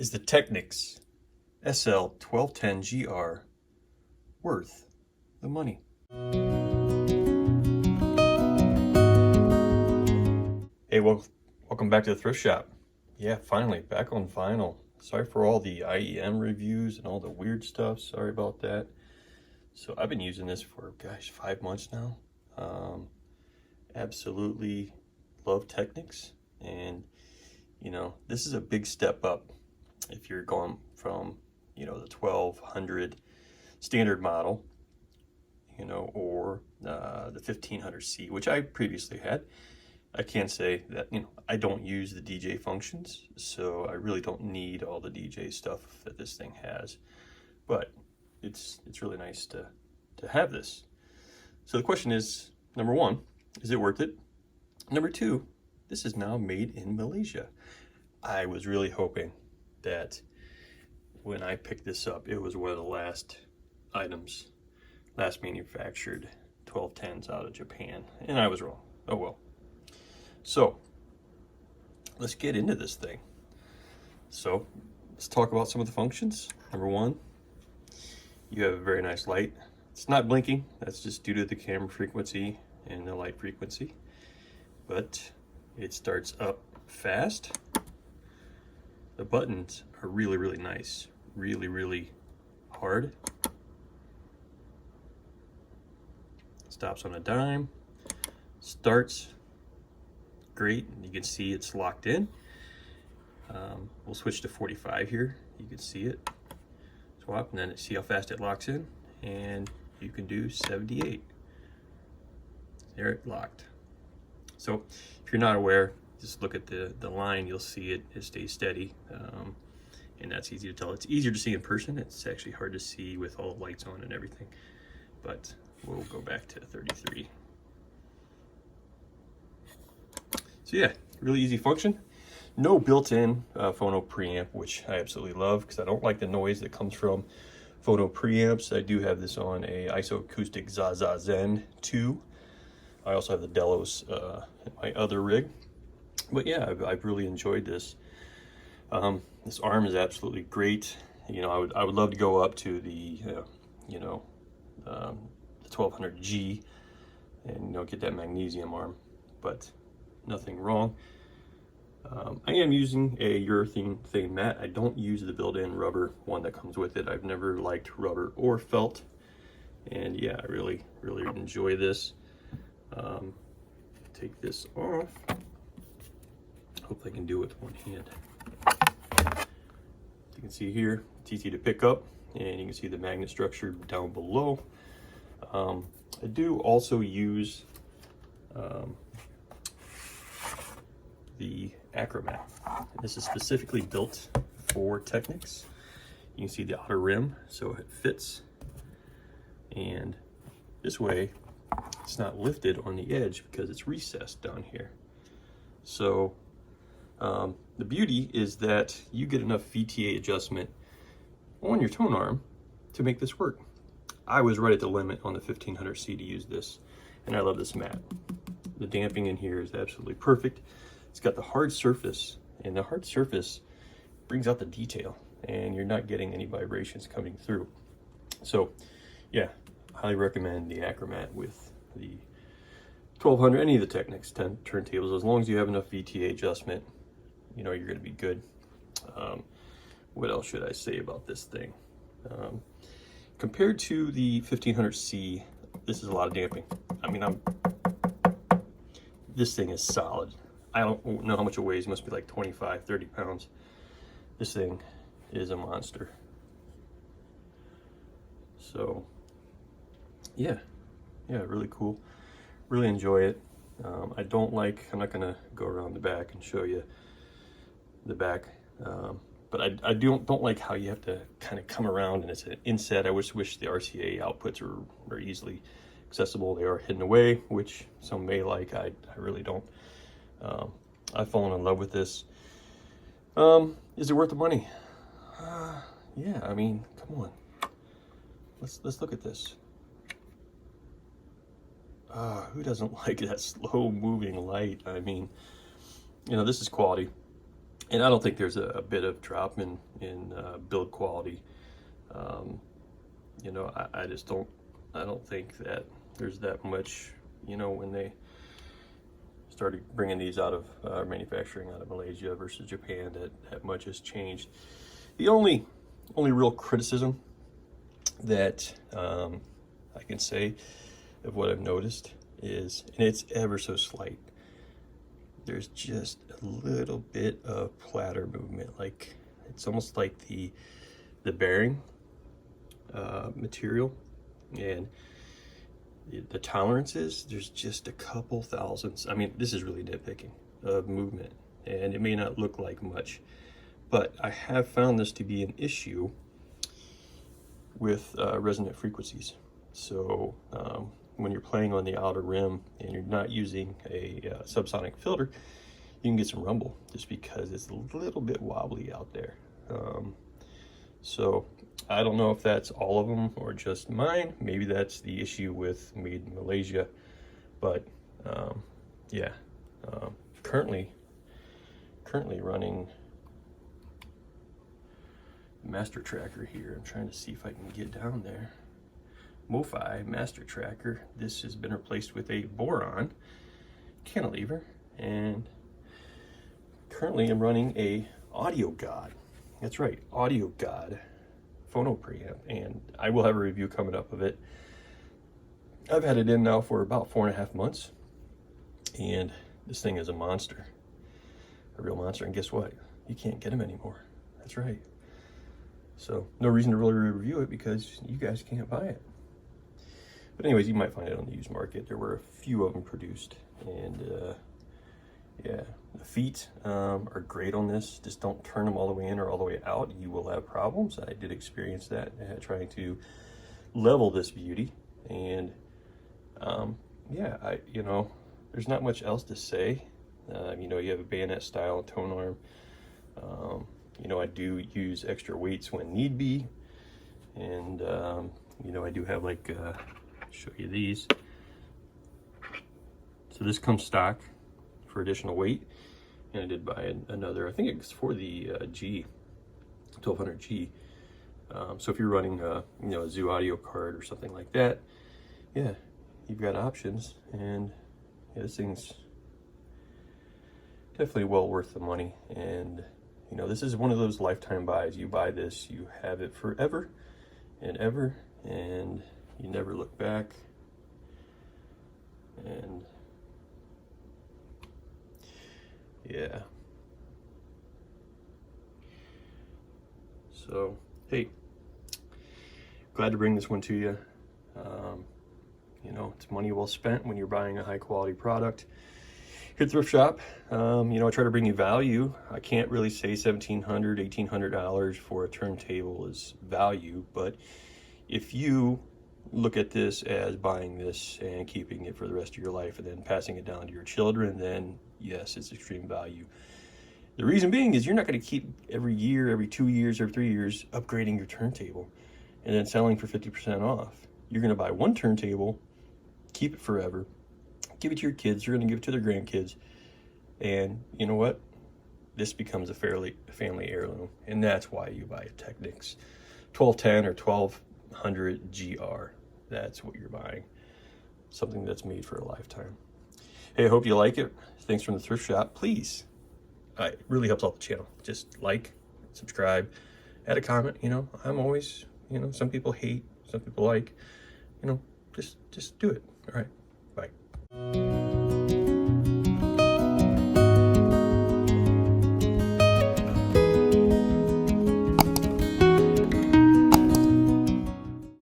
Is the Technics SL-1210GR worth the money? Hey, welcome back to the thrift shop. Yeah, finally, back on vinyl. Sorry for all the IEM reviews and all the weird stuff. Sorry about that. So I've been using this for, gosh, 5 months now. Absolutely love Technics. And, you know, this is a big step up if you're going from, you know, the 1200 standard model, you know, or the 1500C, which I previously had. I can say that, you know, I don't use the DJ functions, so I really don't need all the DJ stuff that this thing has. But it's really nice to have this. So the question is, number one, is it worth it? Number two, this is now made in Malaysia. I was really hoping that when I picked this up, it was one of the last manufactured 1210s out of Japan, and I was wrong. Oh well. So let's get into this thing. So let's talk about some of the functions. Number one, you have a very nice light. It's not blinking. That's just due to the camera frequency and the light frequency, but it starts up fast. The buttons are really nice, really hard. Stops on a dime, starts great. You can see it's locked in. We'll switch to 45 here. You can see it swap, and then see how fast it locks in, and you can do 78. There, it locked. So if you're not aware, just look at the line. You'll see it stays steady, and that's easy to tell. It's easier to see in person. It's actually hard to see with all the lights on and everything, but we'll go back to 33. So yeah, really easy function. No built-in phono preamp, which I absolutely love because I don't like the noise that comes from phono preamps. I do have this on a isoacoustic Zaza Zen 2. I also have the Delos in my other rig. But yeah, I've really enjoyed this. This arm is absolutely great. You know, I would love to go up to the the 1200G and, you know, get that magnesium arm, but nothing wrong. I am using a urethane mat. I don't use the built-in rubber one that comes with it. I've never liked rubber or felt, and yeah, I really enjoy this. Take this off. Hope I can do it with one hand. You can see here, it's easy to pick up, and you can see the magnet structure down below. I do also use the Acromat. This is specifically built for Technics. You can see the outer rim, so it fits, and this way it's not lifted on the edge because it's recessed down here. So the beauty is that you get enough VTA adjustment on your tone arm to make this work. I was right at the limit on the 1500C to use this, and I love this mat. The damping in here is absolutely perfect. It's got the hard surface, and the hard surface brings out the detail, and you're not getting any vibrations coming through. So yeah, highly recommend the Acromat with the 1200, any of the Technics 10 turntables. As long as you have enough VTA adjustment, you know, you're going to be good. What else should I say about this thing? Compared to the 1500C, this is a lot of damping. I mean, this thing is solid. I don't know how much it weighs. It must be like 25, 30 pounds. This thing is a monster. So yeah, really cool. Really enjoy it. I'm not gonna go around the back and show you the back, but I don't like how you have to kind of come around and it's an inset. I wish the RCA outputs were easily accessible. They are hidden away, which some may like. I really don't. I've fallen in love with this. Is it worth the money? Yeah, I mean, come on. Let's look at this. Who doesn't like that slow moving light? I mean, you know, this is quality. And I don't think there's a bit of drop in build quality. You know, I just don't, I don't think that there's that much, you know, when they started bringing these out of manufacturing out of Malaysia versus Japan, that much has changed. The only real criticism that I can say of what I've noticed is, and it's ever so slight, there's just a little bit of platter movement. Like, it's almost like the bearing material and the tolerances, there's just a couple thousandths. I mean, this is really nitpicking of movement, and it may not look like much, but I have found this to be an issue with resonant frequencies. So when you're playing on the outer rim and you're not using a subsonic filter, you can get some rumble just because it's a little bit wobbly out there. So I don't know if that's all of them or just mine. Maybe that's the issue with made in Malaysia, but yeah, currently running Master Tracker here. I'm trying to see if I can get down there. MoFi Master Tracker. This has been replaced with a boron cantilever, and currently I'm running a Audio God. That's right, Audio God phono preamp, and I will have a review coming up of it. I've had it in now for about 4.5 months, and this thing is a monster, a real monster. And guess what? You can't get them anymore. That's right. So no reason to really review it because you guys can't buy it. But anyways, you might find it on the used market. There were a few of them produced, and yeah, the feet are great on this. Just don't turn them all the way in or all the way out. You will have problems. I did experience that trying to level this beauty. And yeah, you know, there's not much else to say. You know, you have a bayonet style tone arm. You know, I do use extra weights when need be. And you know, I do have, like, show you these. So this comes stock for additional weight, and I did buy another, I think it's for the SL-1210G. So if you're running you know, a Zoo audio card or something like that, yeah, you've got options. And yeah, this thing's definitely well worth the money. And you know, this is one of those lifetime buys. You buy this, you have it forever and ever, and you never look back. And yeah. So, hey, glad to bring this one to you. You know, it's money well spent when you're buying a high quality product. Here at Thrift Shop, you know, I try to bring you value. I can't really say $1,700, $1,800 for a turntable is value, but if you look at this as buying this and keeping it for the rest of your life and then passing it down to your children, then yes, it's extreme value. The reason being is you're not going to keep every year, every 2 years, every 3 years upgrading your turntable and then selling for 50% off. You're going to buy one turntable, keep it forever, give it to your kids, you're going to give it to their grandkids, and you know what? This becomes a family heirloom, and that's why you buy a Technics 1210 or 1200GR. That's what you're buying. Something that's made for a lifetime. Hey, I hope you like it. Thanks from the Thrift Shop. Please, it really helps out the channel. Just like, subscribe, add a comment. You know, I'm always, you know, some people hate, some people like. You know, just do it. All right, bye.